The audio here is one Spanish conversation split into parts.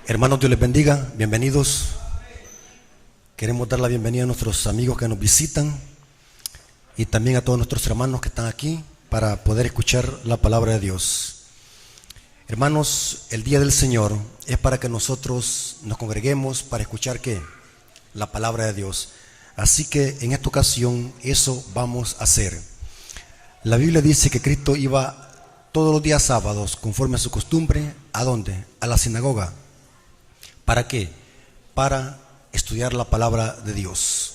Hermanos, Dios les bendiga, bienvenidos. Queremos dar la bienvenida a nuestros amigos que nos visitan y también a todos nuestros hermanos que están aquí para poder escuchar la palabra de Dios. Hermanos, el día del Señor es para que nosotros nos congreguemos para escuchar ¿qué? La palabra de Dios. Así que en esta ocasión eso vamos a hacer. La Biblia dice que Cristo iba todos los días sábados, conforme a su costumbre, ¿a dónde? A la sinagoga. ¿Para qué? Para estudiar la palabra de Dios.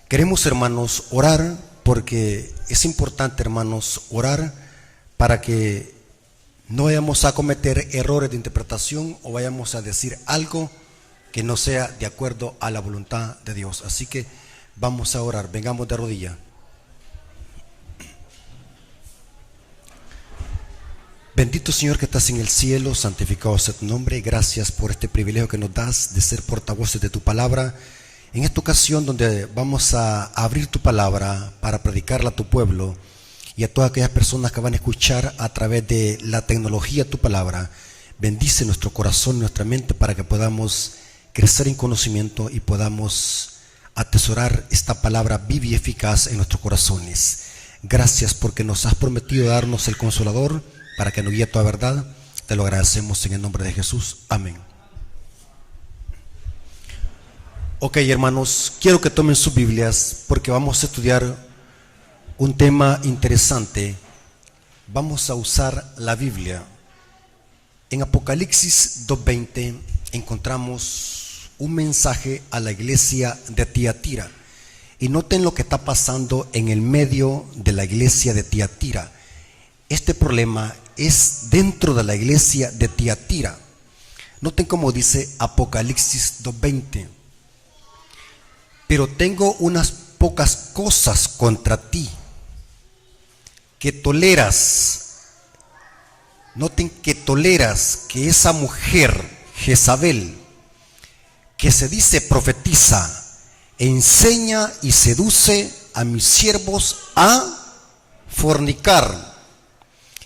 Queremos, hermanos, orar, porque es importante, hermanos, orar para que no vayamos a cometer errores de interpretación o vayamos a decir algo que no sea de acuerdo a la voluntad de Dios. Así que vamos a orar, vengamos de rodillas. Bendito Señor que estás en el cielo, santificado sea tu nombre. Gracias por este privilegio que nos das de ser portavoces de tu palabra. En esta ocasión donde vamos a abrir tu palabra para predicarla a tu pueblo y a todas aquellas personas que van a escuchar a través de la tecnología tu palabra, bendice nuestro corazón, nuestra mente, para que podamos crecer en conocimiento y podamos atesorar esta palabra viva y eficaz en nuestros corazones. Gracias porque nos has prometido darnos el Consolador para que nos guíe a toda verdad. Te lo agradecemos en el nombre de Jesús. Amén. Ok, hermanos, quiero que tomen sus Biblias porque vamos a estudiar un tema interesante. Vamos a usar la Biblia. En Apocalipsis 2:20 encontramos un mensaje a la iglesia de Tiatira. Y noten lo que está pasando en el medio de la iglesia de Tiatira. Este problema es dentro de la iglesia de Tiatira. Noten cómo dice Apocalipsis 2:20. Pero tengo unas pocas cosas contra ti, que toleras. Noten que toleras que esa mujer, Jezabel, que se dice profetiza, enseña y seduce a mis siervos a fornicar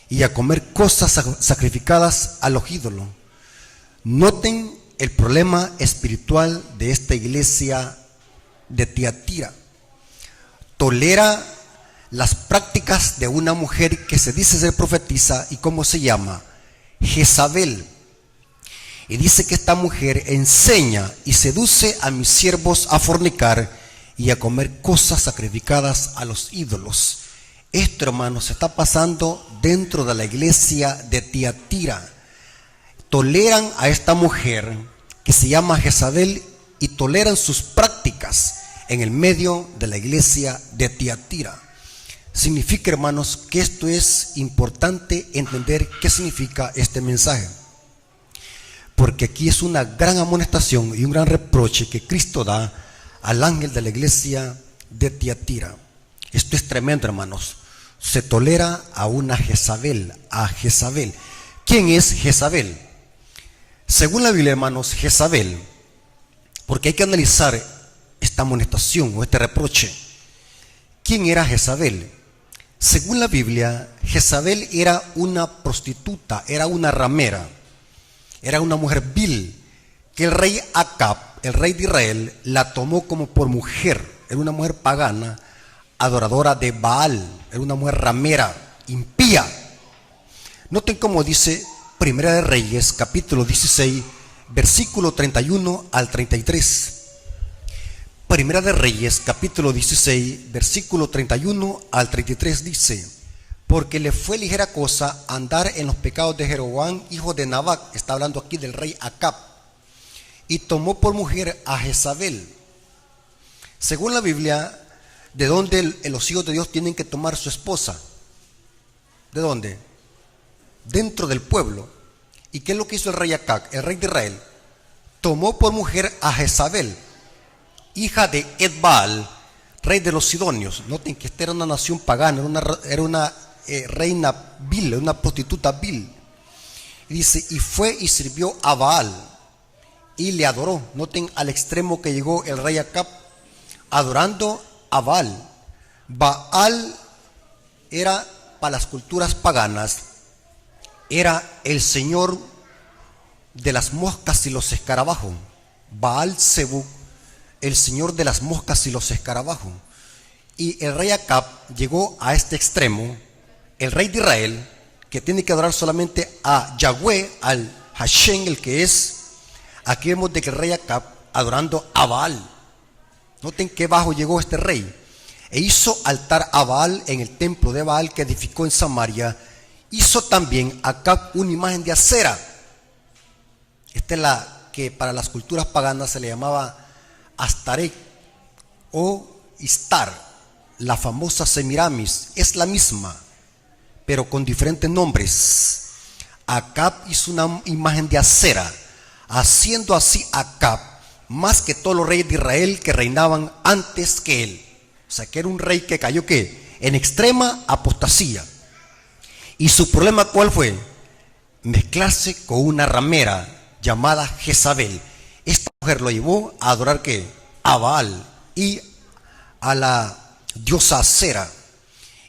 y a comer cosas sacrificadas a los ídolos. Noten el problema espiritual de esta iglesia de Tiatira. Tolera las prácticas de una mujer que se dice ser profetisa. ¿Y cómo se llama? Jezabel. Y dice que esta mujer enseña y seduce a mis siervos a fornicar y a comer cosas sacrificadas a los ídolos. Esto, hermanos, está pasando dentro de la iglesia de Tiatira. Toleran a esta mujer que se llama Jezabel y toleran sus prácticas en el medio de la iglesia de Tiatira. Significa, hermanos, que esto es importante entender qué significa este mensaje. Porque aquí es una gran amonestación y un gran reproche que Cristo da al ángel de la iglesia de Tiatira. Esto es tremendo, hermanos. Se tolera a una Jezabel, a Jezabel. ¿Quién es Jezabel? Según la Biblia, hermanos, Jezabel, porque hay que analizar esta amonestación o este reproche. ¿Quién era Jezabel? Según la Biblia, Jezabel era una prostituta, era una ramera, era una mujer vil, que el rey Acab, el rey de Israel, la tomó como por mujer. Era una mujer pagana, adoradora de Baal, era una mujer ramera, impía. Noten cómo dice Primera de Reyes, capítulo 16, versículo 31 al 33. Primera de Reyes, capítulo 16, versículo 31 al 33 dice: porque le fue ligera cosa andar en los pecados de Jeroboam, hijo de Nabat. Está hablando aquí del rey Acab. Y tomó por mujer a Jezabel. Según la Biblia, ¿de dónde los hijos de Dios tienen que tomar su esposa? ¿De dónde? Dentro del pueblo. ¿Y qué es lo que hizo el rey Acab, el rey de Israel? Tomó por mujer a Jezabel, hija de Edbaal, rey de los sidonios. Noten que esta era una nación pagana, era una reina vil, una prostituta vil. Y dice, y fue y sirvió a Baal y le adoró. Noten al extremo que llegó el rey Acab, adorando a Baal. Baal era, para las culturas paganas, era el señor de las moscas y los escarabajos. Baal Zebub, el señor de las moscas y los escarabajos. Y el rey Acab llegó a este extremo, el rey de Israel, que tiene que adorar solamente a Yahweh, al Hashem, el que es. Aquí vemos de que el rey Acab adorando a Baal. Noten qué bajo llegó este rey. E hizo altar a Baal en el templo de Baal que edificó en Samaria. Hizo también Acab una imagen de acera. Esta es la que para las culturas paganas se le llamaba Astaret o Istar, la famosa Semiramis. Es la misma, pero con diferentes nombres. Acab hizo una imagen de acera, haciendo así Acab más que todos los reyes de Israel que reinaban antes que él. O sea, que era un rey que cayó ¿qué? En extrema apostasía. Y su problema ¿cuál fue? Mezclarse con una ramera llamada Jezabel. Esta mujer lo llevó a adorar ¿qué? A Baal y a la diosa Acera.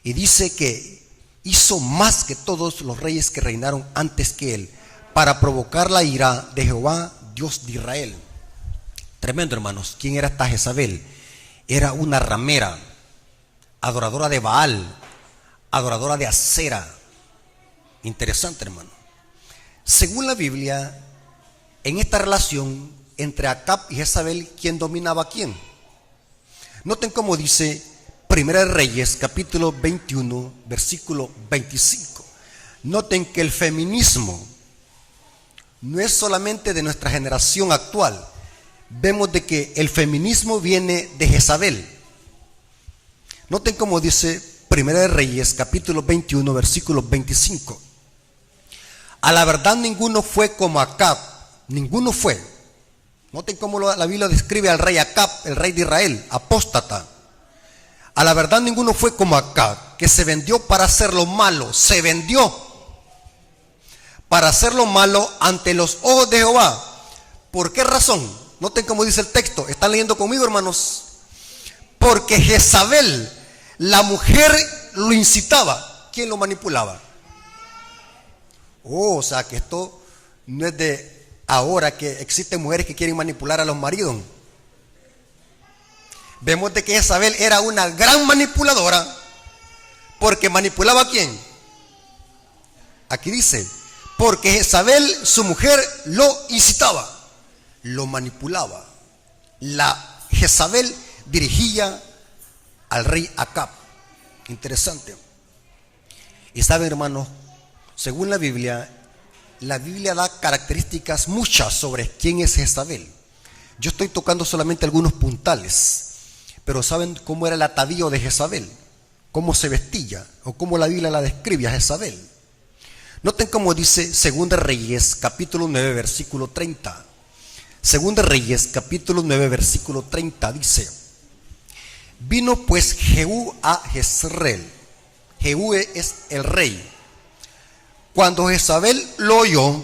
Y dice que hizo más que todos los reyes que reinaron antes que él, para provocar la ira de Jehová, Dios de Israel. Tremendo, hermanos. ¿Quién era esta Jezabel? Era una ramera, adoradora de Baal, adoradora de Acera. Interesante, hermano. Según la Biblia, en esta relación entre Acab y Jezabel, ¿quién dominaba a quién? Noten cómo dice Primera de Reyes, capítulo 21, versículo 25. Noten que el feminismo no es solamente de nuestra generación actual. Vemos de que el feminismo viene de Jezabel. Noten cómo dice Primera de Reyes, capítulo 21, versículo 25. A la verdad ninguno fue como Acab, ninguno fue. Noten cómo la Biblia describe al rey Acab, el rey de Israel, apóstata. A la verdad ninguno fue como Acab, que se vendió para hacer lo malo, se vendió para hacer lo malo ante los ojos de Jehová. ¿Por qué razón? Noten cómo dice el texto. ¿Están leyendo conmigo, hermanos? Porque Jezabel, la mujer, lo incitaba. ¿Quién lo manipulaba? O sea que esto no es de ahora, que existen mujeres que quieren manipular a los maridos. Vemos de que Jezabel era una gran manipuladora, porque manipulaba ¿a quién? Aquí dice, porque Jezabel, su mujer, lo incitaba, lo manipulaba. La Jezabel dirigía al rey Acab. Interesante. Y saben, hermanos, según la Biblia da características muchas sobre quién es Jezabel. Yo estoy tocando solamente algunos puntales, pero ¿saben cómo era el atavío de Jezabel? ¿Cómo se vestía? ¿O cómo la Biblia la describe a Jezabel? Noten cómo dice Segunda Reyes, capítulo 9, versículo 30. Segunda Reyes, capítulo 9, versículo 30 dice: vino pues Jehú a Jezreel. Jehú es el rey. Cuando Jezabel lo oyó,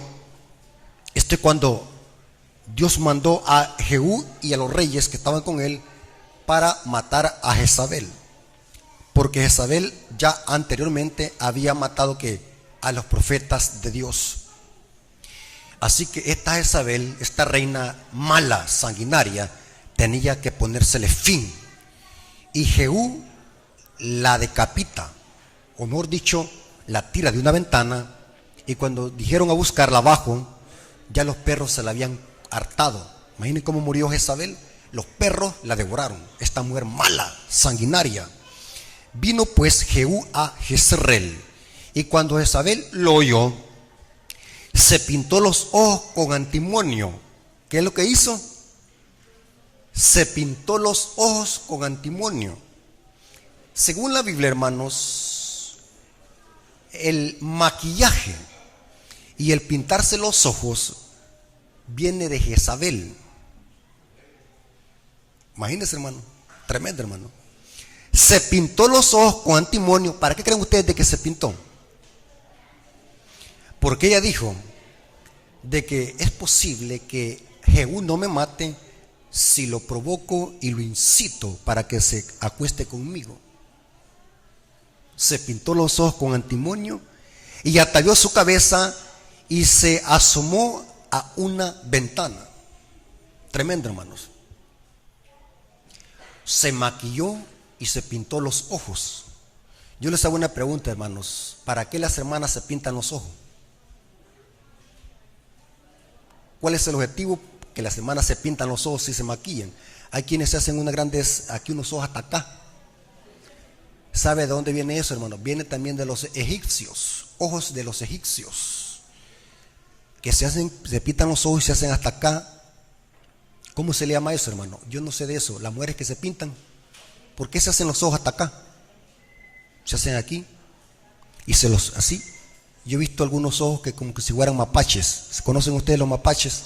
esto es cuando Dios mandó a Jehú y a los reyes que estaban con él para matar a Jezabel, porque Jezabel ya anteriormente había matado a los profetas de Dios. Así que esta Jezabel, esta reina mala, sanguinaria, tenía que ponérsele fin. Y Jehú la decapita, o mejor dicho, la tira de una ventana. Y cuando dijeron a buscarla abajo, ya los perros se la habían hartado. Imaginen cómo murió Jezabel. Los perros la devoraron. Esta mujer mala, sanguinaria. Vino pues Jehú a Jezreel. Y cuando Jezabel lo oyó, se pintó los ojos con antimonio. ¿Qué es lo que hizo? Se pintó los ojos con antimonio. Según la Biblia, hermanos, el maquillaje y el pintarse los ojos viene de Jezabel. Imagínense, hermano, tremendo, hermano. Se pintó los ojos con antimonio. ¿Para qué creen ustedes de que se pintó? Porque ella dijo de que es posible que Jehú no me mate si lo provoco y lo incito para que se acueste conmigo. Se pintó los ojos con antimonio y atavió su cabeza y se asomó a una ventana. Tremendo, hermanos. Se maquilló y se pintó los ojos. Yo les hago una pregunta, hermanos. ¿Para qué las hermanas se pintan los ojos? ¿Cuál es el objetivo? Que las hermanas se pintan los ojos y se maquillan. Hay quienes se hacen aquí unos ojos hasta acá. ¿Sabe de dónde viene eso, hermano? Viene también de los egipcios. Ojos de los egipcios. Que se pintan los ojos y se hacen hasta acá. ¿Cómo se le llama eso, hermano? Yo no sé de eso. Las mujeres que se pintan, ¿por qué se hacen los ojos hasta acá? Se hacen aquí y así. Yo he visto algunos ojos que como que si fueran mapaches. ¿Se conocen ustedes los mapaches?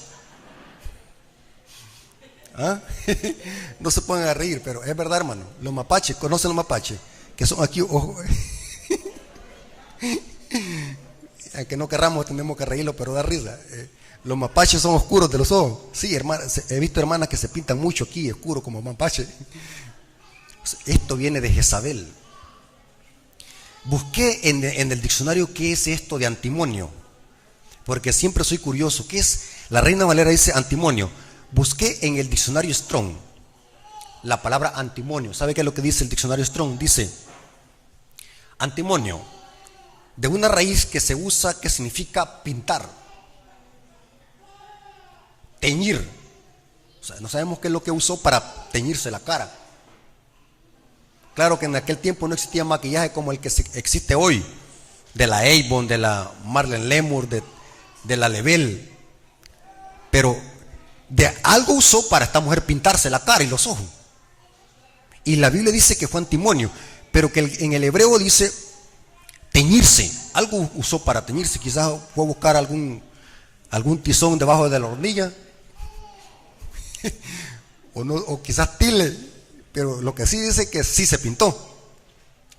¿Ah? No se pongan a reír, pero es verdad, hermano. Los mapaches, ¿conocen los mapaches? Que son aquí ojos. Aunque no querramos, tenemos que reírlo, pero da risa. Los mapaches son oscuros de los ojos. Sí, hermanas, he visto hermanas que se pintan mucho aquí, oscuro como mapache. Esto viene de Jezabel. Busqué en el diccionario qué es esto de antimonio, porque siempre soy curioso. ¿Qué es? La Reina Valera dice antimonio. Busqué en el diccionario Strong la palabra antimonio. ¿Sabe qué es lo que dice el diccionario Strong? Dice antimonio, de una raíz que se usa, que significa pintar, teñir. O sea, no sabemos qué es lo que usó para teñirse la cara. Claro que en aquel tiempo no existía maquillaje como el que existe hoy, de la Avon, de la Marlene Lemur, de la Lebel, pero de algo usó para esta mujer pintarse la cara y los ojos. Y la Biblia dice que fue antimonio, pero que en el hebreo dice teñirse. Algo usó para teñirse. Quizás fue a buscar algún tizón debajo de la hornilla o quizás tile. Pero lo que sí dice que sí se pintó.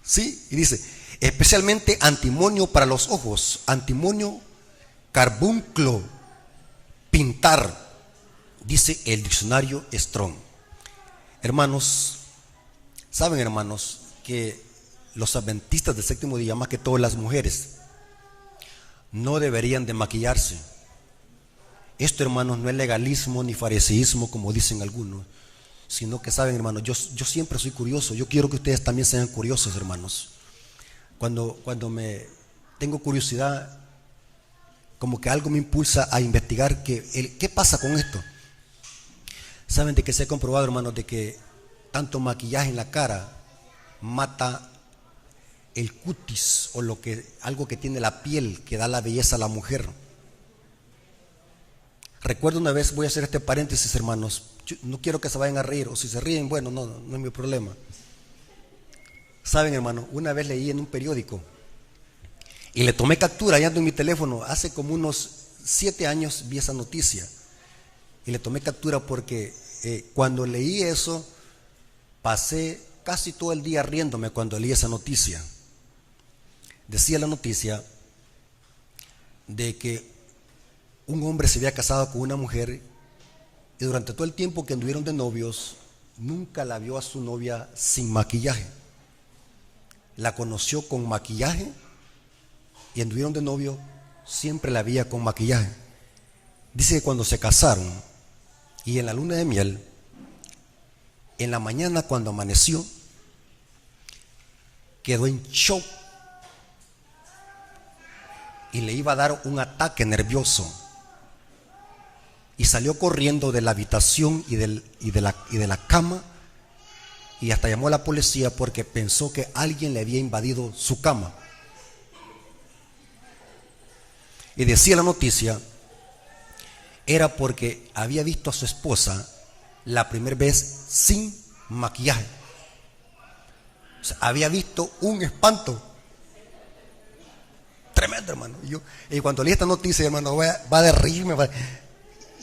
Sí, y dice, especialmente antimonio para los ojos. Antimonio, carbunclo, pintar, dice el diccionario Strong. Hermanos, saben, hermanos, que los adventistas del séptimo día, más que todas las mujeres, no deberían de maquillarse. Esto, hermanos, no es legalismo ni fariseísmo como dicen algunos, sino que saben, hermanos, yo siempre soy curioso. Yo quiero que ustedes también sean curiosos, hermanos. Cuando me tengo curiosidad, como que algo me impulsa a investigar qué pasa con esto. Saben de que se ha comprobado, hermanos, de que tanto maquillaje en la cara mata el cutis, o algo que tiene la piel que da la belleza a la mujer. Recuerdo una vez, voy a hacer este paréntesis, hermanos. Yo no quiero que se vayan a reír, o si se ríen, bueno, no es mi problema. Saben, hermano, una vez leí en un periódico y le tomé captura, ya ando en mi teléfono. Hace como unos 7 años vi esa noticia y le tomé captura porque cuando leí eso pasé casi todo el día riéndome cuando leí esa noticia. Decía la noticia de que un hombre se había casado con una mujer y durante todo el tiempo que anduvieron de novios nunca la vio a su novia sin maquillaje. La conoció con maquillaje y anduvieron de novio, siempre la veía con maquillaje. Dice que cuando se casaron y en la luna de miel, en la mañana cuando amaneció, quedó en shock y le iba a dar un ataque nervioso. Y salió corriendo de la habitación y de la cama, y hasta llamó a la policía porque pensó que alguien le había invadido su cama. Y decía la noticia, era porque había visto a su esposa la primera vez sin maquillaje. O sea, había visto un espanto tremendo, hermano. Y cuando leí esta noticia, hermano, va a reírme.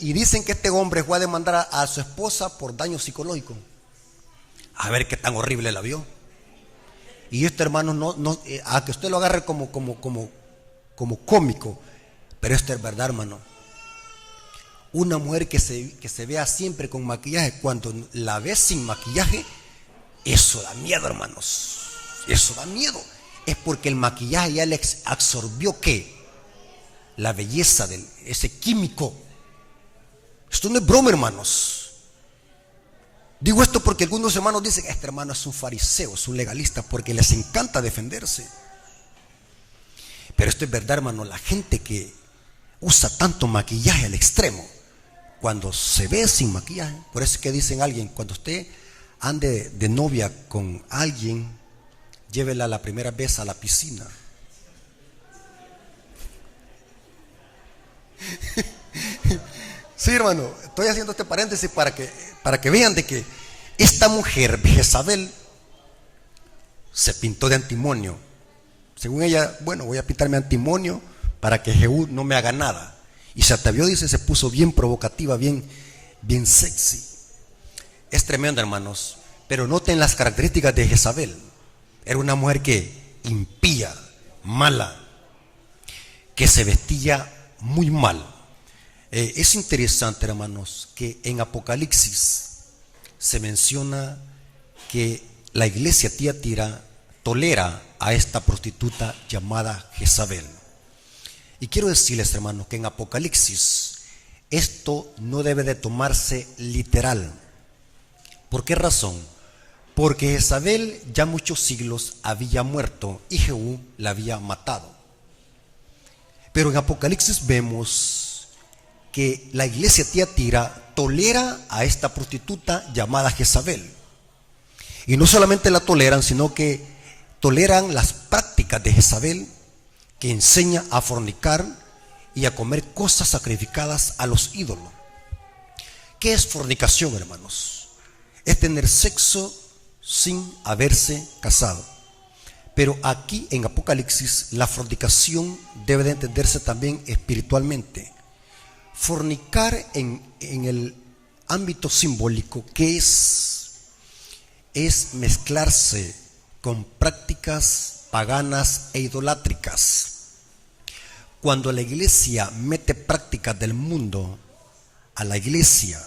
Y dicen que este hombre fue a demandar a su esposa por daño psicológico. A ver qué tan horrible la vio. Y esto, hermano, a que usted lo agarre como cómico, pero esto es verdad, hermano. Una mujer que se vea siempre con maquillaje, cuando la ve sin maquillaje, eso da miedo, hermanos. Eso da miedo. Es porque el maquillaje ya le absorbió ¿qué? La belleza de ese químico. Esto no es broma, hermanos. Digo esto porque algunos hermanos dicen, este hermano es un fariseo, es un legalista, porque les encanta defenderse. Pero esto es verdad, hermano. La gente que usa tanto maquillaje al extremo, cuando se ve sin maquillaje, por eso es que dicen a alguien, cuando usted ande de novia con alguien, llévela la primera vez a la piscina. Sí, hermano, estoy haciendo este paréntesis para que vean de que esta mujer, Jezabel, se pintó de antimonio. Según ella, bueno, voy a pintarme antimonio para que Jehú no me haga nada. Y se atavió, dice, se puso bien provocativa, bien sexy. Es tremendo, hermanos. Pero noten las características de Jezabel. Era una mujer que impía, mala, que se vestía muy mal. Es interesante, hermanos, que en Apocalipsis se menciona que la iglesia Tiatira tolera a esta prostituta llamada Jezabel. Y quiero decirles, hermanos, que en Apocalipsis esto no debe de tomarse literal. ¿Por qué razón? Porque Jezabel ya muchos siglos había muerto y Jehú la había matado. Pero en Apocalipsis vemos que la iglesia Tiatira tolera a esta prostituta llamada Jezabel. Y no solamente la toleran, sino que toleran las prácticas de Jezabel, que enseña a fornicar y a comer cosas sacrificadas a los ídolos. ¿Qué es fornicación, hermanos? Es tener sexo sin haberse casado. Pero aquí en Apocalipsis la fornicación debe de entenderse también espiritualmente. Fornicar en el ámbito simbólico, ¿qué es? Es mezclarse con prácticas paganas e idolátricas. Cuando la iglesia mete prácticas del mundo a la iglesia,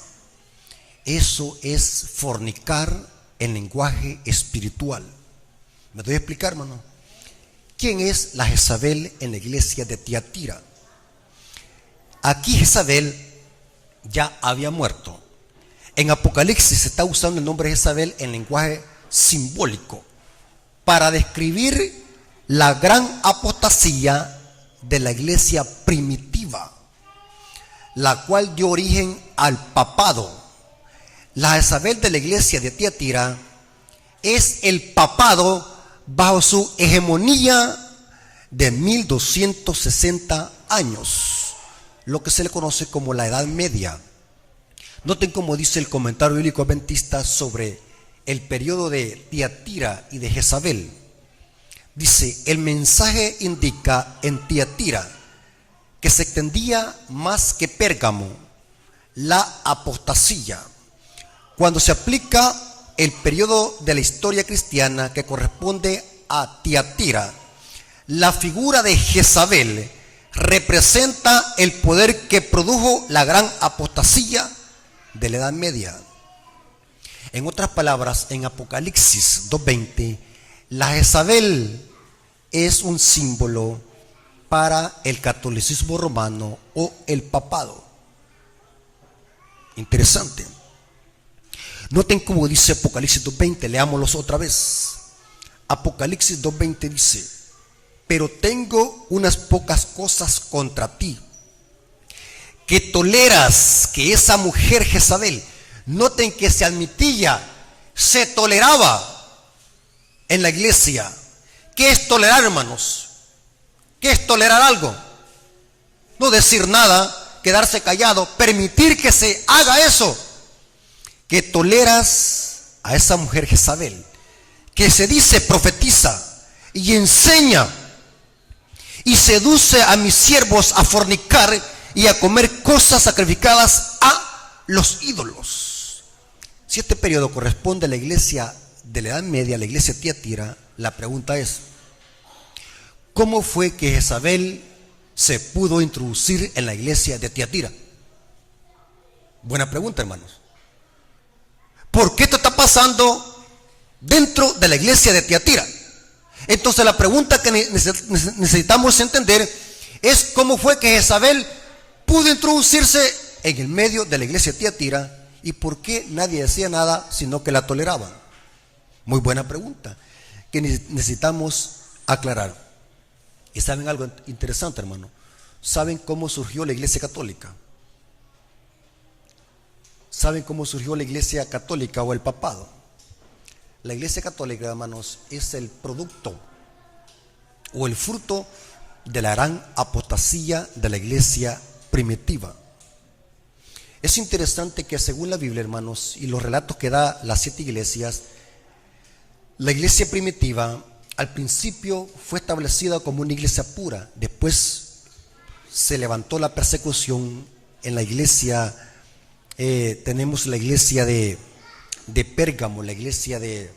eso es fornicar en lenguaje espiritual. ¿Me doy a explicar, hermano? ¿Quién es la Jezabel en la iglesia de Tiatira? Aquí Jezabel ya había muerto. En Apocalipsis se está usando el nombre de Jezabel en lenguaje simbólico para describir la gran apostasía de la iglesia primitiva, la cual dio origen al papado. La Jezabel de la iglesia de Tiatira es el papado bajo su hegemonía de 1260 años, lo que se le conoce como la Edad Media. Noten cómo dice el comentario bíblico adventista sobre el periodo de Tiatira y de Jezabel. Dice, el mensaje indica en Tiatira que se extendía más que Pérgamo la apostasía. Cuando se aplica el periodo de la historia cristiana que corresponde a Tiatira, la figura de Jezabel representa el poder que produjo la gran apostasía de la Edad Media. En otras palabras, en Apocalipsis 2:20, la Jezabel es un símbolo para el catolicismo romano o el papado. Interesante. Noten cómo dice Apocalipsis 2:20, leámoslos otra vez. Apocalipsis 2:20 dice, pero tengo unas pocas cosas contra ti, que toleras que esa mujer Jezabel, noten que se admitía, se toleraba en la iglesia. ¿Qué es tolerar, hermanos? ¿Qué es tolerar algo? No decir nada, quedarse callado, permitir que se haga eso. Que toleras a esa mujer Jezabel, que se dice profetiza y enseña y seduce a mis siervos a fornicar y a comer cosas sacrificadas a los ídolos. Si este periodo corresponde a la iglesia de la Edad Media, la iglesia Tiatira, la pregunta es, ¿cómo fue que Jezabel se pudo introducir en la iglesia de Tiatira? Buena pregunta, hermanos. ¿Por qué esto está pasando dentro de la iglesia de Tiatira? Entonces la pregunta que necesitamos entender es cómo fue que Jezabel pudo introducirse en el medio de la iglesia de Tiatira, ¿y por qué nadie decía nada sino que la toleraban? Muy buena pregunta que necesitamos aclarar. ¿Y saben algo interesante, hermano? ¿Saben cómo surgió la iglesia católica? ¿Saben cómo surgió la iglesia católica o el papado? La iglesia católica, hermanos, es el producto o el fruto de la gran apostasía de la iglesia primitiva. Es interesante que según la Biblia, hermanos, y los relatos que da las 7 iglesias, la iglesia primitiva al principio fue establecida como una iglesia pura. Después se levantó la persecución en la iglesia. Tenemos la iglesia de Pérgamo, la iglesia de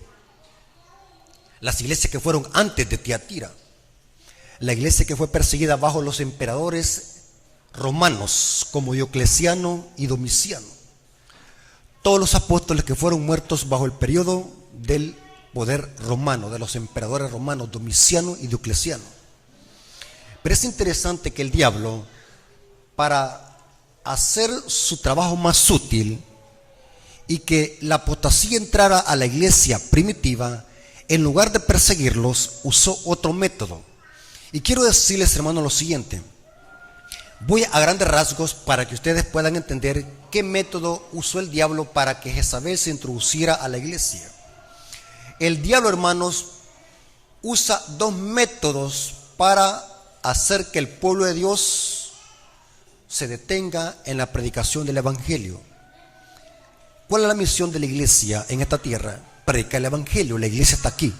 las iglesias que fueron antes de Tiatira, la iglesia que fue perseguida bajo los emperadores romanos como Diocleciano y Domiciano. Todos los apóstoles que fueron muertos bajo el periodo del poder romano, de los emperadores romanos Domiciano y Diocleciano. Pero es interesante que el diablo, para hacer su trabajo más sutil y que la apostasía entrara a la iglesia primitiva, en lugar de perseguirlos, usó otro método. Y quiero decirles, hermanos, lo siguiente. Voy a grandes rasgos para que ustedes puedan entender qué método usó el diablo para que Jezabel se introduciera a la iglesia. El diablo, hermanos, usa 2 métodos para hacer que el pueblo de Dios se detenga en la predicación del evangelio. ¿Cuál es la misión de la iglesia en esta tierra? Predicar el evangelio. La iglesia está aquí.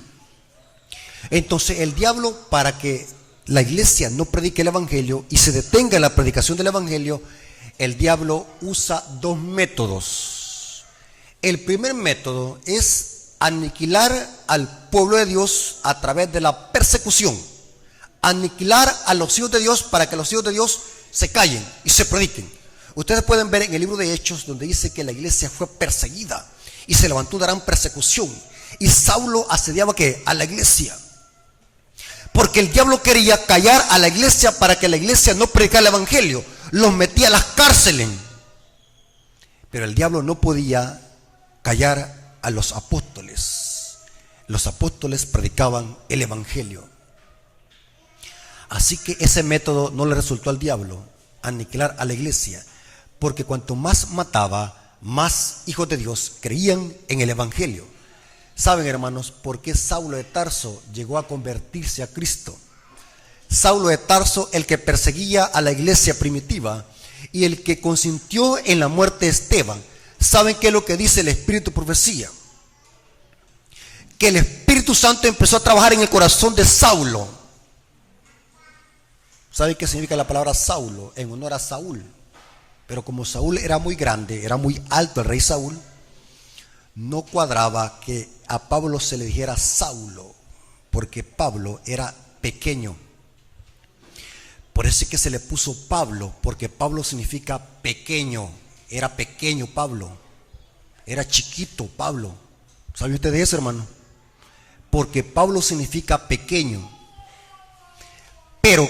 Entonces el diablo, para que la iglesia no predique el evangelio y se detenga en la predicación del evangelio, el diablo usa 2 métodos. El primer método es aniquilar al pueblo de Dios a través de la persecución. Aniquilar a los hijos de Dios para que los hijos de Dios se callen y se prediquen. Ustedes pueden ver en el libro de Hechos donde dice que la iglesia fue perseguida y se levantó una gran persecución, y Saulo asediaba ¿qué? A la iglesia, porque el diablo quería callar a la iglesia para que la iglesia no predicara el evangelio. Los metía a las cárceles, pero el diablo no podía callar a los apóstoles. Los apóstoles predicaban el evangelio. Así que ese método no le resultó al diablo, aniquilar a la iglesia, porque cuanto más mataba, más hijos de Dios creían en el evangelio. ¿Saben, hermanos, por qué Saulo de Tarso llegó a convertirse a Cristo? Saulo de Tarso, el que perseguía a la iglesia primitiva y el que consintió en la muerte de Esteban. ¿Saben qué es lo que dice el Espíritu Profecía? Que el Espíritu Santo empezó a trabajar en el corazón de Saulo. ¿Saben qué significa la palabra Saulo? En honor a Saúl. Pero como Saúl era muy grande, era muy alto el rey Saúl, no cuadraba que a Pablo se le dijera Saulo, porque Pablo era pequeño. Por eso es que se le puso Pablo, porque Pablo significa pequeño. Era pequeño Pablo, era chiquito Pablo. ¿Sabe usted de eso, hermano? Porque Pablo significa pequeño. Pero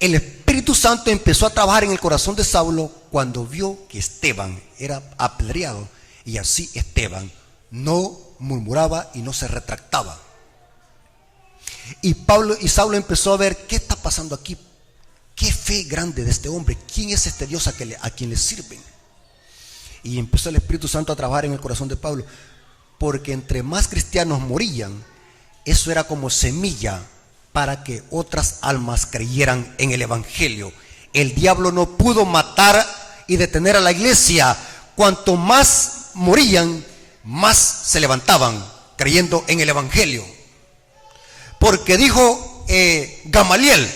el Espíritu Santo empezó a trabajar en el corazón de Saulo cuando vio que Esteban era apedreado, y así Esteban no murmuraba y no se retractaba. Y Saulo empezó a ver qué está pasando aquí. Qué fe grande de este hombre. ¿Quién es este Dios a quien le sirven? Y empezó el Espíritu Santo a trabajar en el corazón de Pablo, porque entre más cristianos morían, eso era como semilla para que otras almas creyeran en el evangelio. El diablo no pudo matar y detener a la iglesia. Cuanto más morían, más se levantaban creyendo en el evangelio. Porque dijo Gamaliel: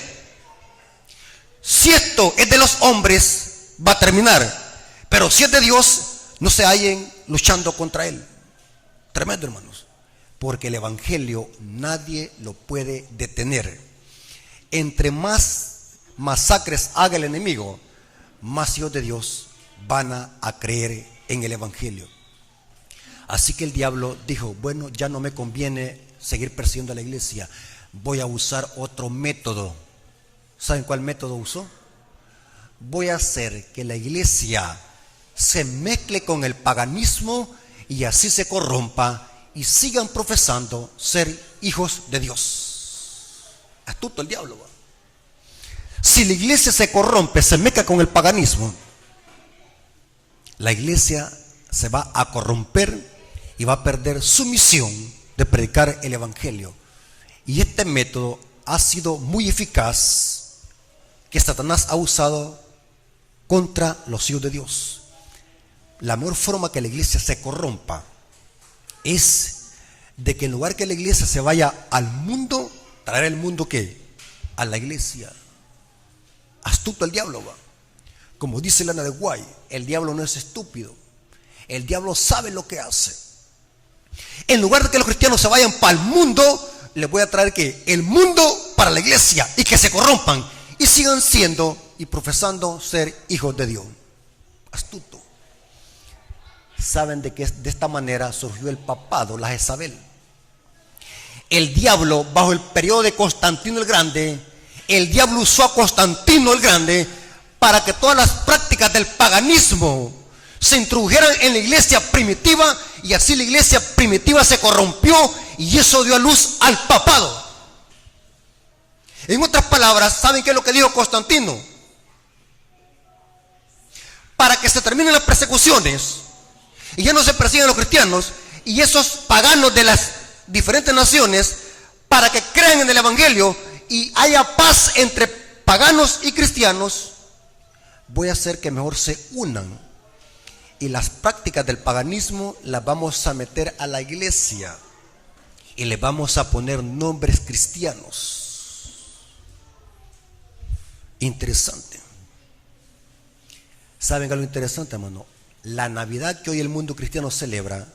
si esto es de los hombres, va a terminar, pero si es de Dios, no se hallen luchando contra él. Tremendo, hermanos, porque el evangelio nadie lo puede detener. Entre más masacres haga el enemigo, más hijos de Dios van a creer en el evangelio. Así que el diablo dijo: bueno, ya no me conviene seguir persiguiendo a la iglesia, voy a usar otro método. ¿Saben cuál método usó? voy a hacer que la iglesia se mezcle con el paganismo y así se corrompa y sigan profesando ser hijos de Dios. Astuto el diablo, ¿va? Si la iglesia se corrompe, se mezcla con el paganismo, la iglesia se va a corromper y va a perder su misión de predicar el evangelio. Y este método ha sido muy eficaz, que Satanás ha usado contra los hijos de Dios. La mejor forma que la iglesia se corrompa es de que en lugar que la iglesia se vaya al mundo, traer el mundo ¿qué? A la iglesia. Astuto el diablo, va. Como dice Lana de Guay, el diablo no es estúpido. El diablo sabe lo que hace. En lugar de que los cristianos se vayan para el mundo, les voy a traer que el mundo para la iglesia y que se corrompan y sigan siendo y profesando ser hijos de Dios. Astuto. Saben de que de esta manera surgió el papado, la Jezabel. El diablo, bajo el periodo de Constantino el Grande, el diablo usó a Constantino el Grande para que todas las prácticas del paganismo se introdujeran en la iglesia primitiva, y así la iglesia primitiva se corrompió y eso dio a luz al papado. En otras palabras, ¿saben qué es lo que dijo Constantino? Para que se terminen las persecuciones y ya no se persigan los cristianos y esos paganos de las diferentes naciones, para que crean en el evangelio y haya paz entre paganos y cristianos, voy a hacer que mejor se unan y las prácticas del paganismo las vamos a meter a la iglesia y le vamos a poner nombres cristianos. Interesante. ¿Saben qué es lo interesante, hermano? La Navidad que hoy el mundo cristiano celebra,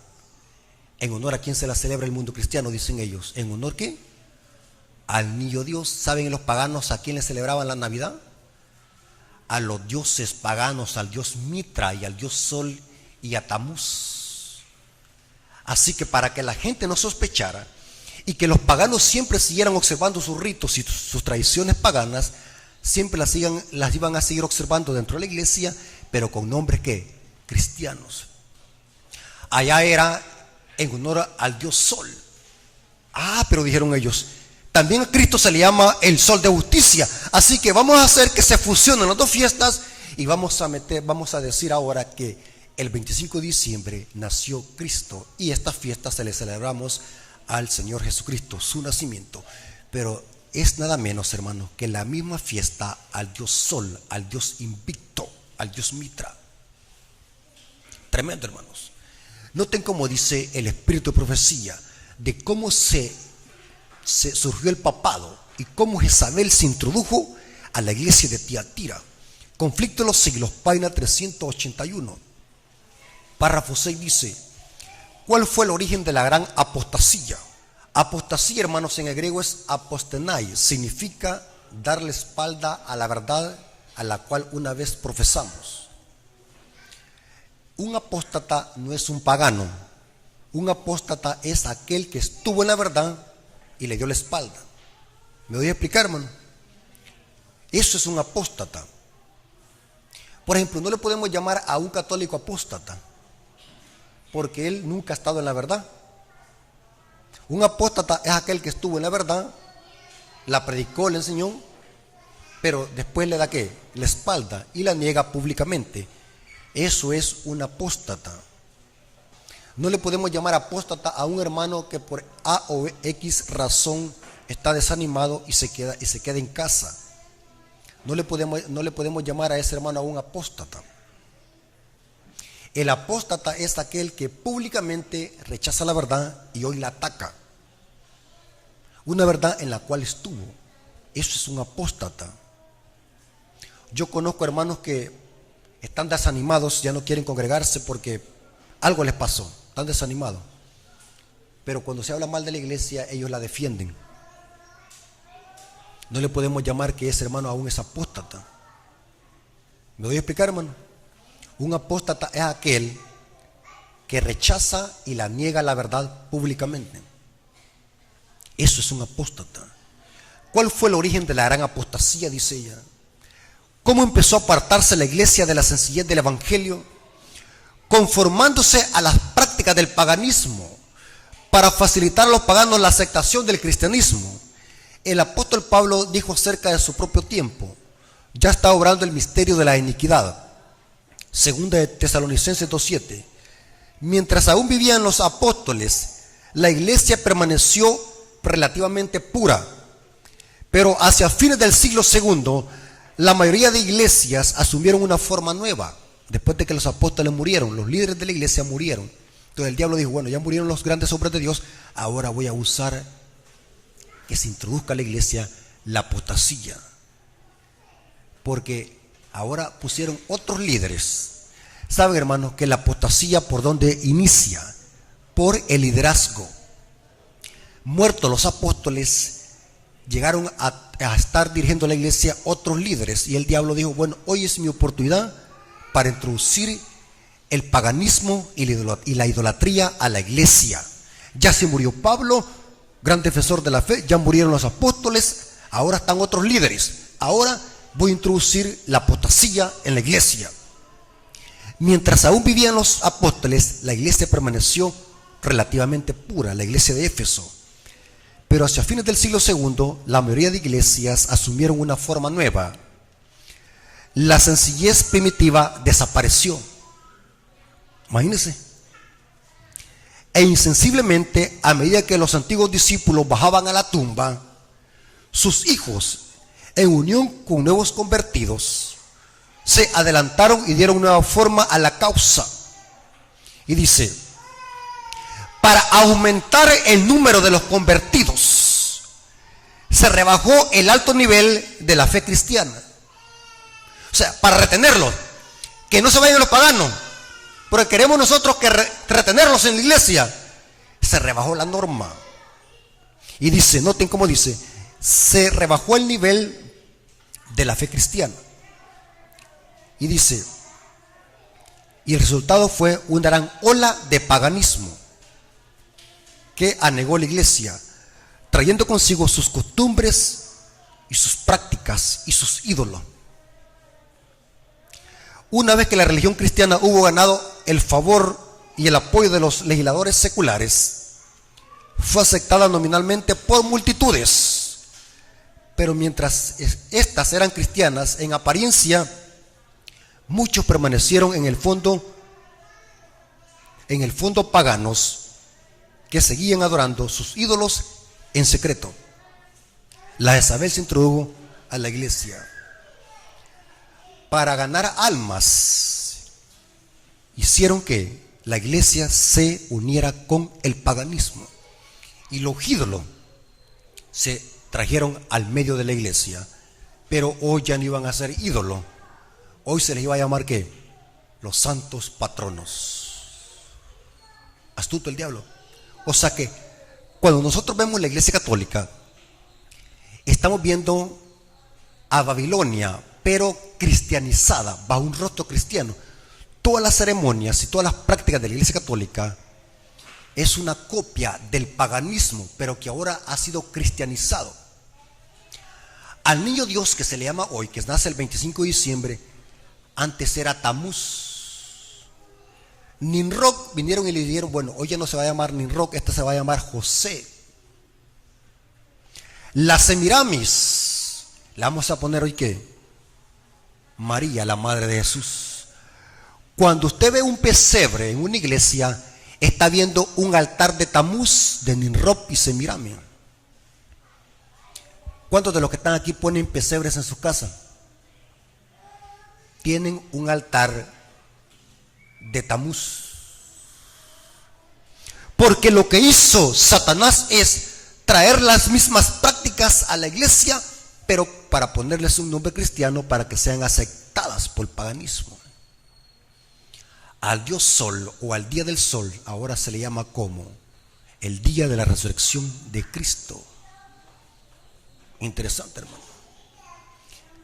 ¿en honor a quién se la celebra el mundo cristiano? Dicen ellos. ¿En honor qué? Al niño Dios. ¿Saben los paganos a quién le celebraban la Navidad? A los dioses paganos, al dios Mitra y al dios Sol y a Tamuz. Así que para que la gente no sospechara y que los paganos siempre siguieran observando sus ritos y sus tradiciones paganas, siempre las iban a seguir observando dentro de la iglesia, pero con nombres ¿qué? Cristianos. Allá era en honor al dios Sol. Pero dijeron ellos, también a Cristo se le llama el sol de justicia. Así que vamos a hacer que se fusionen las dos fiestas y vamos a decir ahora que el 25 de diciembre nació Cristo y esta fiesta se le celebramos al Señor Jesucristo, su nacimiento. Pero es nada menos, hermanos, que la misma fiesta al dios Sol, al dios Invicto, al dios Mitra. Tremendo, hermanos. Noten cómo dice el espíritu de profecía de cómo se surgió el papado y cómo Jezabel se introdujo a la iglesia de Tiatira. Conflicto de los siglos, página 381. Párrafo 6 dice: ¿cuál fue el origen de la gran apostasía? Apostasía, hermanos, en el griego es apostenai, significa darle espalda a la verdad a la cual una vez profesamos. Un apóstata no es un pagano. Un apóstata es aquel que estuvo en la verdad y le dio la espalda. ¿Me voy a explicar, hermano? Eso es un apóstata. Por ejemplo, no le podemos llamar a un católico apóstata porque él nunca ha estado en la verdad. Un apóstata es aquel que estuvo en la verdad, la predicó, la enseñó, pero después le da ¿qué? La espalda y la niega públicamente. Eso es un apóstata. No le podemos llamar apóstata a un hermano que por A o X razón está desanimado y se queda en casa. No le podemos llamar a ese hermano a un apóstata. El apóstata es aquel que públicamente rechaza la verdad y hoy la ataca. Una verdad en la cual estuvo. Eso es un apóstata. Yo conozco hermanos que están desanimados, ya no quieren congregarse porque algo les pasó, están desanimados. Pero cuando se habla mal de la iglesia, ellos la defienden. No le podemos llamar que ese hermano aún es apóstata. ¿Me voy a explicar, hermano? Un apóstata es aquel que rechaza y la niega la verdad públicamente. Eso es un apóstata. ¿Cuál fue el origen de la gran apostasía? Dice ella. cómo empezó a apartarse la iglesia de la sencillez del evangelio, conformándose a las prácticas del paganismo para facilitar a los paganos la aceptación del cristianismo. El apóstol Pablo dijo acerca de su propio tiempo: ya está obrando el misterio de la iniquidad. Segunda de Tesalonicenses 2:7. Mientras aún vivían los apóstoles, la iglesia permaneció relativamente pura, pero hacia fines del siglo II, la mayoría de iglesias asumieron una forma nueva. Después de que los apóstoles murieron, los líderes de la iglesia murieron. Entonces el diablo dijo: bueno, ya murieron los grandes hombres de Dios, ahora voy a usar que se introduzca a la iglesia la apostasía. Porque ahora pusieron otros líderes. Saben, hermanos, que la apostasía, ¿por dónde inicia? Por el liderazgo. Muertos los apóstoles, llegaron a estar dirigiendo la iglesia otros líderes, y el diablo dijo: bueno, hoy es mi oportunidad para introducir el paganismo y la idolatría a la iglesia. Ya se murió Pablo, gran defensor de la fe, ya murieron los apóstoles, ahora están otros líderes. Ahora voy a introducir la apostasía en la iglesia. Mientras aún vivían los apóstoles, la iglesia permaneció relativamente pura, la iglesia de Éfeso. Pero hacia fines del siglo II, la mayoría de iglesias asumieron una forma nueva. La sencillez primitiva desapareció. Imagínense. E insensiblemente, a medida que los antiguos discípulos bajaban a la tumba, sus hijos, en unión con nuevos convertidos, se adelantaron y dieron nueva forma a la causa. Y dice: para aumentar el número de los convertidos, se rebajó el alto nivel de la fe cristiana. O sea, para retenerlos, que no se vayan los paganos, porque queremos nosotros que retenerlos en la iglesia, se rebajó la norma. Y dice, noten cómo dice, se rebajó el nivel de la fe cristiana. Y dice, y el resultado fue una gran ola de paganismo que anegó la iglesia, trayendo consigo sus costumbres y sus prácticas y sus ídolos. Una vez que la religión cristiana hubo ganado el favor y el apoyo de los legisladores seculares, fue aceptada nominalmente por multitudes, pero mientras estas eran cristianas en apariencia, muchos permanecieron en el fondo paganos, que seguían adorando sus ídolos en secreto. La Jezabel se introdujo a la iglesia para ganar almas. Hicieron que la iglesia se uniera con el paganismo, y los ídolos se trajeron al medio de la iglesia. Pero hoy ya no iban a ser ídolos, hoy se les iba a llamar ¿qué? Los santos patronos. Astuto el diablo. O sea que cuando nosotros vemos la iglesia católica, estamos viendo a Babilonia, pero cristianizada, bajo un rostro cristiano. Todas las ceremonias y todas las prácticas de la iglesia católica es una copia del paganismo, pero que ahora ha sido cristianizado. Al niño Dios que se le llama hoy, que nace el 25 de diciembre, antes era Tamuz. Nimrod vinieron y le dijeron: bueno, hoy ya no se va a llamar Nimrod, esta se va a llamar José. La Semiramis, le vamos a poner hoy ¿qué? María, la madre de Jesús. Cuando usted ve un pesebre en una iglesia, está viendo un altar de Tamuz, de Nimrod y Semiramis. ¿Cuántos de los que están aquí ponen pesebres en su casa? Tienen un altar de Tamuz. Porque lo que hizo Satanás es traer las mismas prácticas a la iglesia, pero para ponerles un nombre cristiano, para que sean aceptadas por el paganismo. Al dios sol o al día del sol ahora se le llama como el día de la resurrección de Cristo. Interesante, hermano.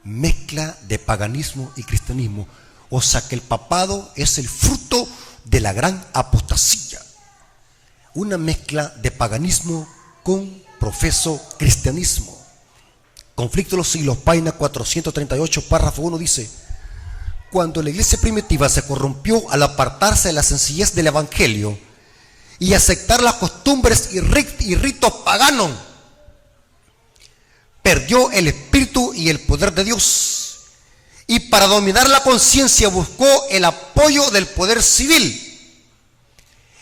Mezcla de paganismo y cristianismo. O sea que el papado es el fruto de la gran apostasía. Una mezcla de paganismo con profeso cristianismo. Conflicto de los Siglos, página 438, párrafo 1 dice: cuando la iglesia primitiva se corrompió al apartarse de la sencillez del evangelio y aceptar las costumbres y ritos paganos, perdió el espíritu y el poder de Dios, y para dominar la conciencia buscó el apoyo del poder civil.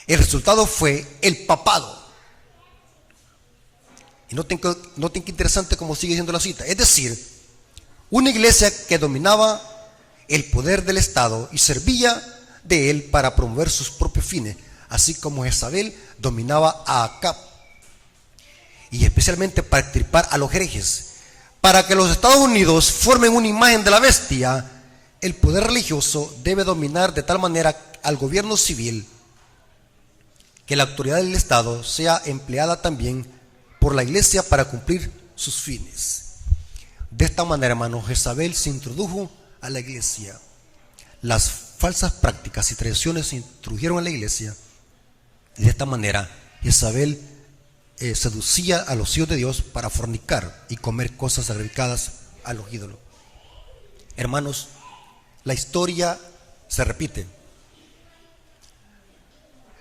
El resultado fue el papado. Y noten qué interesante como sigue diciendo la cita. Es decir, una iglesia que dominaba el poder del Estado y servía de él para promover sus propios fines, así como Jezabel dominaba a Acab, y especialmente para extirpar a los herejes. Para que los Estados Unidos formen una imagen de la bestia, el poder religioso debe dominar de tal manera al gobierno civil que la autoridad del Estado sea empleada también por la iglesia para cumplir sus fines. De esta manera, hermanos, Jezabel se introdujo a la iglesia. Las falsas prácticas y tradiciones se introdujeron a la iglesia, y de esta manera Jezabel seducía a los hijos de Dios para fornicar y comer cosas sacrificadas a los ídolos. Hermanos, la historia se repite.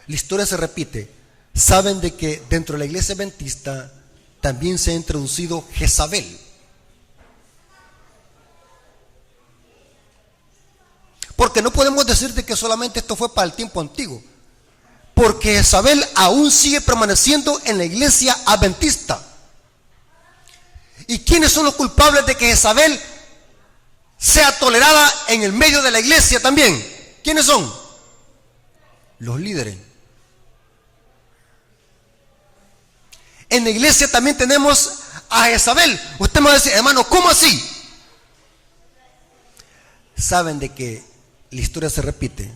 La historia se repite. Saben de que dentro de la iglesia adventista también se ha introducido Jezabel. Porque no podemos decir de que solamente esto fue para el tiempo antiguo, porque Jezabel aún sigue permaneciendo en la iglesia adventista. ¿Y quiénes son los culpables de que Jezabel sea tolerada en el medio de la iglesia también? ¿Quiénes son? Los líderes. En la iglesia también tenemos a Jezabel. Usted me va a decir, hermano, ¿cómo así? Saben de que la historia se repite.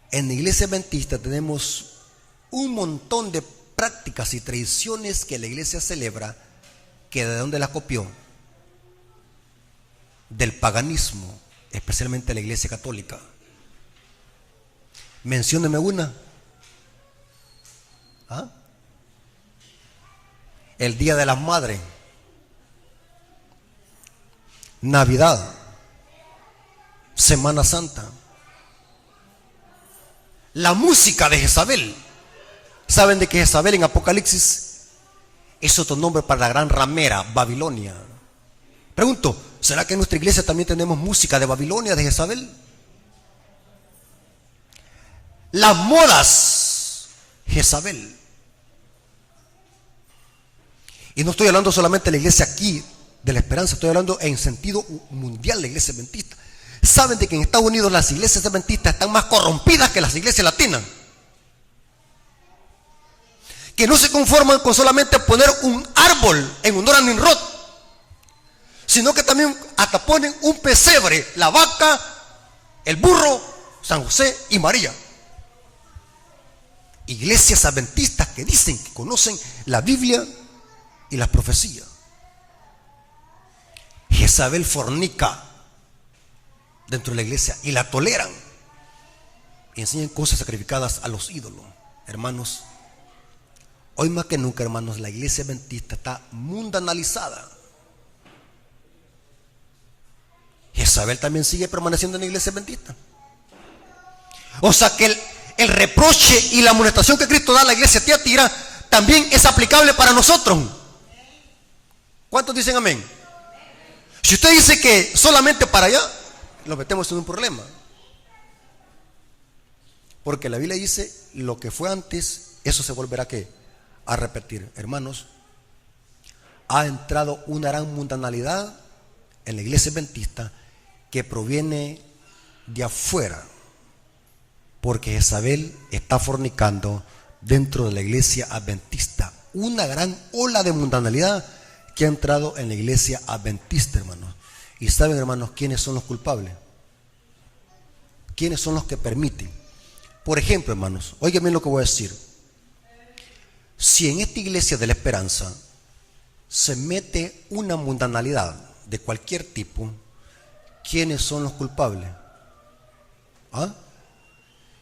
En la iglesia adventista tenemos un montón de prácticas y tradiciones que la iglesia celebra, que de dónde las copió, del paganismo, especialmente la iglesia católica. Mencióneme una. ¿Ah? El Día de las Madres, Navidad, Semana Santa. La música de Jezabel. Saben de que Jezabel en Apocalipsis es otro nombre para la gran ramera, Babilonia. Pregunto, ¿será que en nuestra iglesia también tenemos música de Babilonia, de Jezabel? Las modas, Jezabel. Y no estoy hablando solamente de la iglesia aquí, de la esperanza, estoy hablando en sentido mundial de la iglesia adventista. Saben de que en Estados Unidos las iglesias adventistas están más corrompidas que las iglesias latinas, que no se conforman con solamente poner un árbol en honor a Nimrod, sino que también hasta ponen un pesebre, la vaca, el burro, San José y María. Iglesias adventistas que dicen que conocen la Biblia y las profecías. Jezabel fornica dentro de la iglesia y la toleran y enseñan cosas sacrificadas a los ídolos. Hermanos, hoy más que nunca, hermanos, la iglesia adventista está mundanalizada. Jezabel también sigue permaneciendo en la iglesia adventista. O sea que el reproche y la amonestación que Cristo da a la iglesia de Tiatira también es aplicable para nosotros. ¿Cuántos dicen amén? Si usted dice que solamente para allá, lo metemos en un problema. Porque la Biblia dice, lo que fue antes, eso se volverá ¿qué? A repetir. Hermanos, ha entrado una gran mundanalidad en la iglesia adventista que proviene de afuera, porque Jezabel está fornicando dentro de la iglesia adventista. Una gran ola de mundanalidad que ha entrado en la iglesia adventista, hermanos. Y saben, hermanos, quiénes son los culpables, quiénes son los que permiten. Por ejemplo, hermanos, oigan bien lo que voy a decir. Si en esta iglesia de la esperanza se mete una mundanalidad de cualquier tipo, ¿quiénes son los culpables? ¿Ah?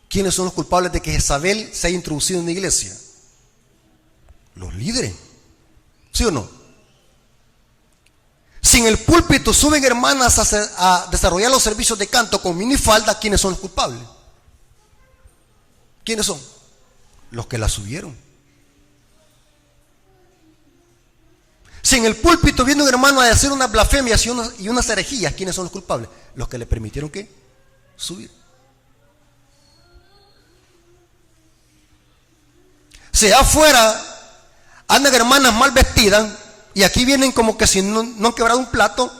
¿Quiénes son los culpables de que Jezabel se haya introducido en la iglesia? Los líderes, ¿sí o no? Si en el púlpito suben hermanas a desarrollar los servicios de canto con minifalda, ¿quiénes son los culpables? ¿Quiénes son? Los que la subieron. Si en el púlpito viene un hermano a hacer unas blasfemias y unas herejías, ¿quiénes son los culpables? Los que le permitieron ¿qué? Subir. Si afuera andan hermanas mal vestidas y aquí vienen como que si no han quebrado un plato,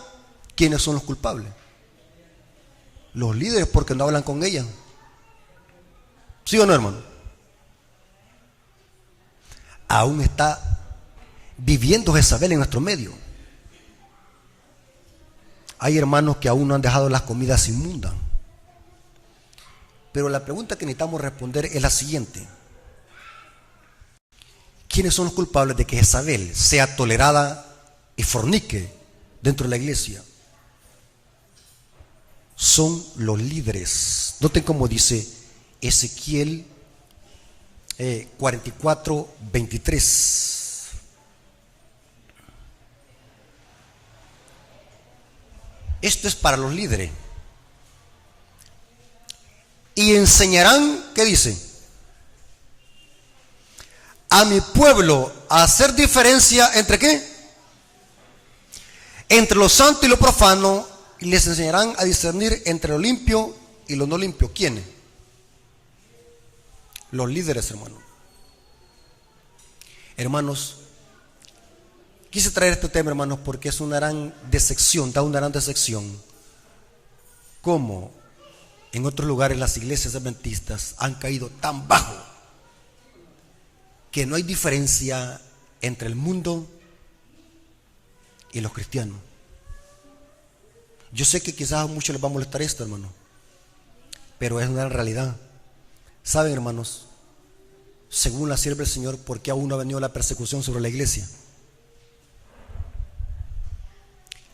¿quiénes son los culpables? Los líderes, porque no hablan con ellas. ¿Sí o no, hermano? Aún está viviendo Jezabel en nuestro medio. Hay hermanos que aún no han dejado las comidas inmundas. Pero la pregunta que necesitamos responder es la siguiente: ¿quiénes son los culpables de que Jezabel sea tolerada y fornique dentro de la iglesia? Son los líderes. Noten cómo dice Ezequiel 44:23. Esto es para los líderes. Y enseñarán, ¿qué dice? A mi pueblo a hacer diferencia entre ¿qué? Entre lo santo y lo profano, y les enseñarán a discernir entre lo limpio y lo no limpio. ¿Quiénes? Los líderes, hermanos. Hermanos, quise traer este tema, hermanos, porque es una gran decepción, da una gran decepción cómo en otros lugares las iglesias adventistas han caído tan bajo que no hay diferencia entre el mundo y los cristianos. Yo sé que quizás a muchos les va a molestar esto, hermano, pero es una realidad. Saben, hermanos, según la sierva del Señor, ¿por qué aún no ha venido la persecución sobre la iglesia?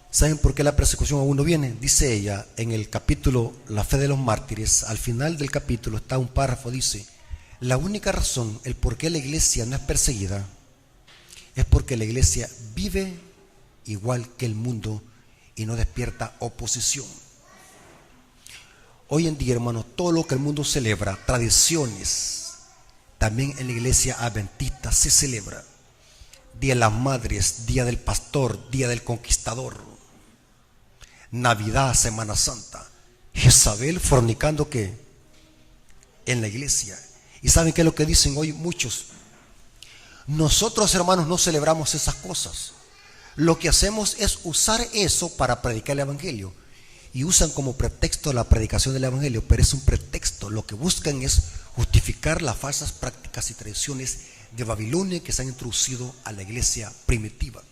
¿Saben por qué la persecución aún no viene? Dice ella en el capítulo La fe de los mártires, al final del capítulo está un párrafo, dice: la única razón, el por qué la iglesia no es perseguida, es porque la iglesia vive igual que el mundo y no despierta oposición. Hoy en día, hermanos, todo lo que el mundo celebra, tradiciones, también en la iglesia adventista se celebra. Día de las Madres, Día del Pastor, Día del Conquistador, Navidad, Semana Santa. Jezabel fornicando ¿qué? En la iglesia. ¿Y saben qué es lo que dicen hoy muchos? Nosotros, hermanos, no celebramos esas cosas. Lo que hacemos es usar eso para predicar el evangelio. Y usan como pretexto la predicación del evangelio, pero es un pretexto. Lo que buscan es justificar las falsas prácticas y tradiciones de Babilonia que se han introducido a la iglesia primitiva.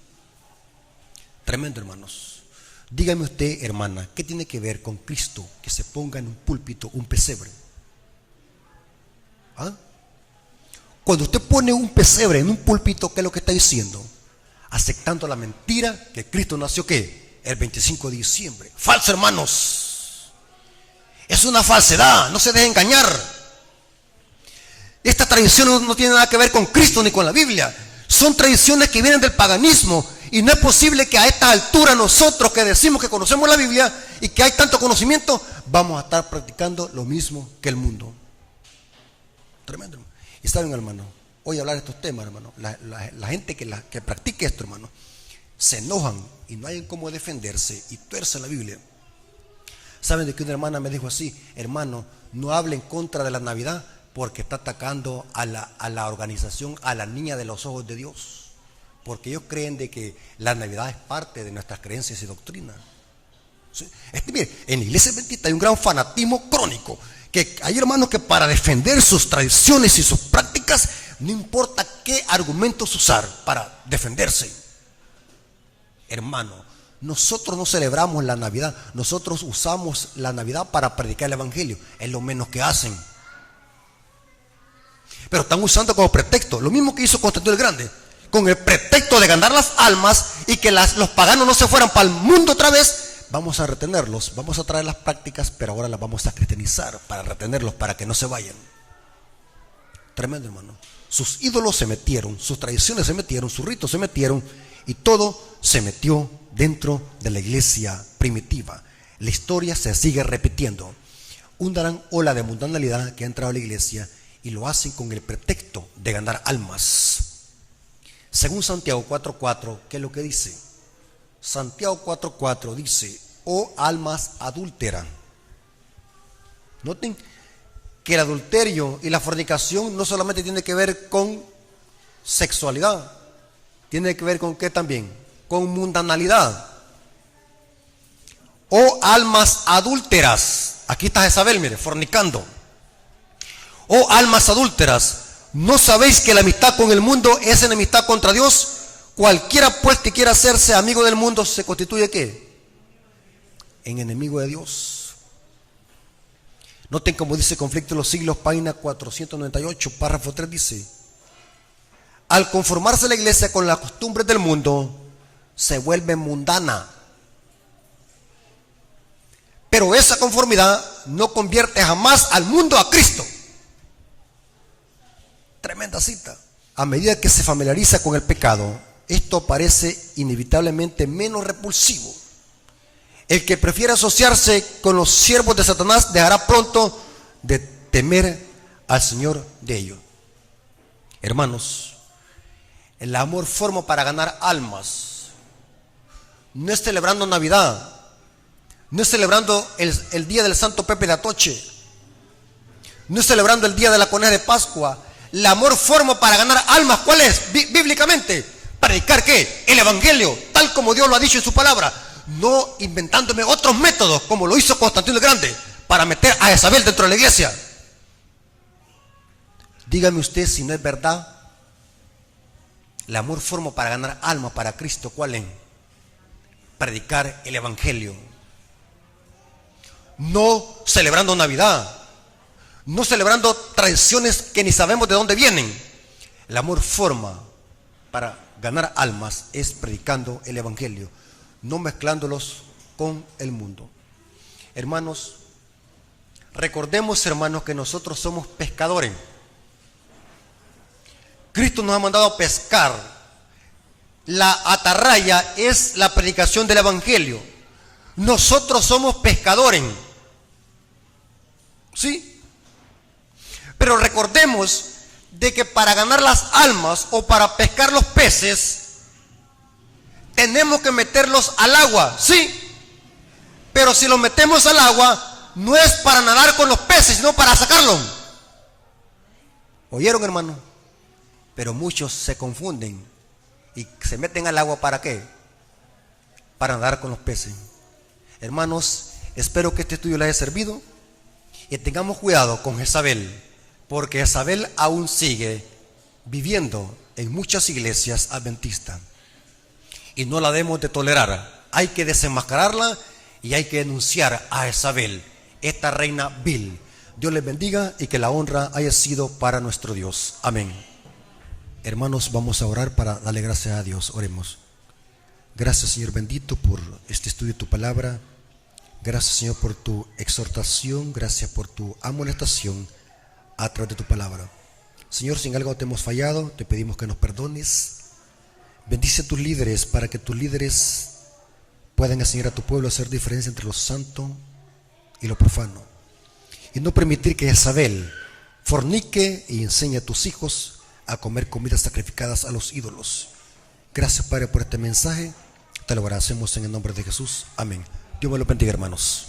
Tremendo, hermanos. Dígame usted, hermana, ¿qué tiene que ver con Cristo que se ponga en un púlpito un pesebre? ¿Ah? Cuando usted pone un pesebre en un púlpito, ¿qué es lo que está diciendo? Aceptando la mentira que Cristo nació ¿qué? El 25 de diciembre. Falso, hermanos. Es una falsedad, no se deje engañar. Esta tradición no tiene nada que ver con Cristo ni con la Biblia. Son tradiciones que vienen del paganismo. Y no es posible que a esta altura nosotros que decimos que conocemos la Biblia y que hay tanto conocimiento, vamos a estar practicando lo mismo que el mundo. Tremendo, hermano. Y saben, hermano, hoy hablar de estos temas, hermano, la gente que practique esto, hermano, se enojan y no hay cómo defenderse y tuercen la Biblia. Saben de que una hermana me dijo así: hermano, no hable en contra de la Navidad porque está atacando a la organización, a la niña de los ojos de Dios. Porque ellos creen de que la Navidad es parte de nuestras creencias y doctrinas. ¿Sí? Mire, en la iglesia adventista hay un gran fanatismo crónico. Que hay hermanos que para defender sus tradiciones y sus prácticas, no importa qué argumentos usar para defenderse. Hermano, nosotros no celebramos la Navidad, nosotros usamos la Navidad para predicar el evangelio. Es lo menos que hacen. Pero están usando como pretexto, lo mismo que hizo Constantino el Grande, con el pretexto de ganar las almas y que los paganos no se fueran para el mundo otra vez. Vamos a retenerlos, vamos a traer las prácticas, pero ahora las vamos a cristianizar para retenerlos, para que no se vayan. Tremendo, hermano. Sus ídolos se metieron, sus tradiciones se metieron, sus ritos se metieron y todo se metió dentro de la iglesia primitiva. La historia se sigue repitiendo. Una gran ola de mundanalidad que ha entrado a la iglesia y lo hacen con el pretexto de ganar almas. Según Santiago 4:4, ¿qué es lo que dice? Santiago 4:4 dice: oh almas adúlteras. Noten que el adulterio y la fornicación no solamente tiene que ver con sexualidad, tiene que ver con ¿qué también? Con mundanalidad. Oh almas adúlteras. Aquí está Jezabel, mire, fornicando. Oh almas adúlteras, ¿no sabéis que la amistad con el mundo es enemistad contra Dios? Cualquiera pues que quiera hacerse amigo del mundo se constituye ¿qué? En enemigo de Dios. Noten como dice Conflicto de los Siglos, página 498, párrafo 3, dice: al conformarse la iglesia con las costumbres del mundo, se vuelve mundana. Pero esa conformidad no convierte jamás al mundo a Cristo. Tremenda cita. A medida que se familiariza con el pecado, esto parece inevitablemente menos repulsivo. El que prefiere asociarse con los siervos de Satanás dejará pronto de temer al Señor de ellos. Hermanos, el amor forma para ganar almas. No es celebrando Navidad, no es celebrando el día del Santo Pepe de Atoche, no es celebrando el día de la coneja de Pascua. El amor forma para ganar almas. ¿Cuál es? Bíblicamente, predicar ¿qué? El Evangelio, tal como Dios lo ha dicho en su palabra, no inventándome otros métodos como lo hizo Constantino el Grande para meter a Jezabel dentro de la iglesia. Dígame usted si no es verdad. El amor forma para ganar almas para Cristo. ¿Cuál es? Predicar el Evangelio. No celebrando Navidad, no celebrando tradiciones que ni sabemos de dónde vienen. El amor forma para ganar almas es predicando el Evangelio, no mezclándolos con el mundo. Hermanos, recordemos, hermanos, que nosotros somos pescadores. Cristo nos ha mandado a pescar. La atarraya es la predicación del Evangelio. Nosotros somos pescadores. ¿Sí? Pero recordemos de que para ganar las almas o para pescar los peces, tenemos que meterlos al agua, ¿sí? Pero si los metemos al agua, no es para nadar con los peces, sino para sacarlos. ¿Oyeron, hermano? Pero muchos se confunden y se meten al agua, ¿para qué? Para nadar con los peces. Hermanos, espero que este estudio les haya servido y tengamos cuidado con Jezabel, porque Jezabel aún sigue viviendo en muchas iglesias adventistas y no la debemos de tolerar. Hay que desenmascararla y hay que denunciar a Jezabel, esta reina vil. Dios les bendiga y que la honra haya sido para nuestro Dios. Amén. Hermanos, vamos a orar para darle gracias a Dios. Oremos. Gracias, Señor bendito, por este estudio de tu palabra. Gracias, Señor, por tu exhortación. Gracias por tu amonestación a través de tu palabra. Señor, si en algo te hemos fallado, te pedimos que nos perdones. Bendice a tus líderes para que tus líderes puedan enseñar a tu pueblo a hacer diferencia entre lo santo y lo profano. Y no permitir que Jezabel fornique y enseñe a tus hijos a comer comidas sacrificadas a los ídolos. Gracias, Padre, por este mensaje. Te lo agradecemos en el nombre de Jesús. Amén. Dios me lo bendiga, hermanos.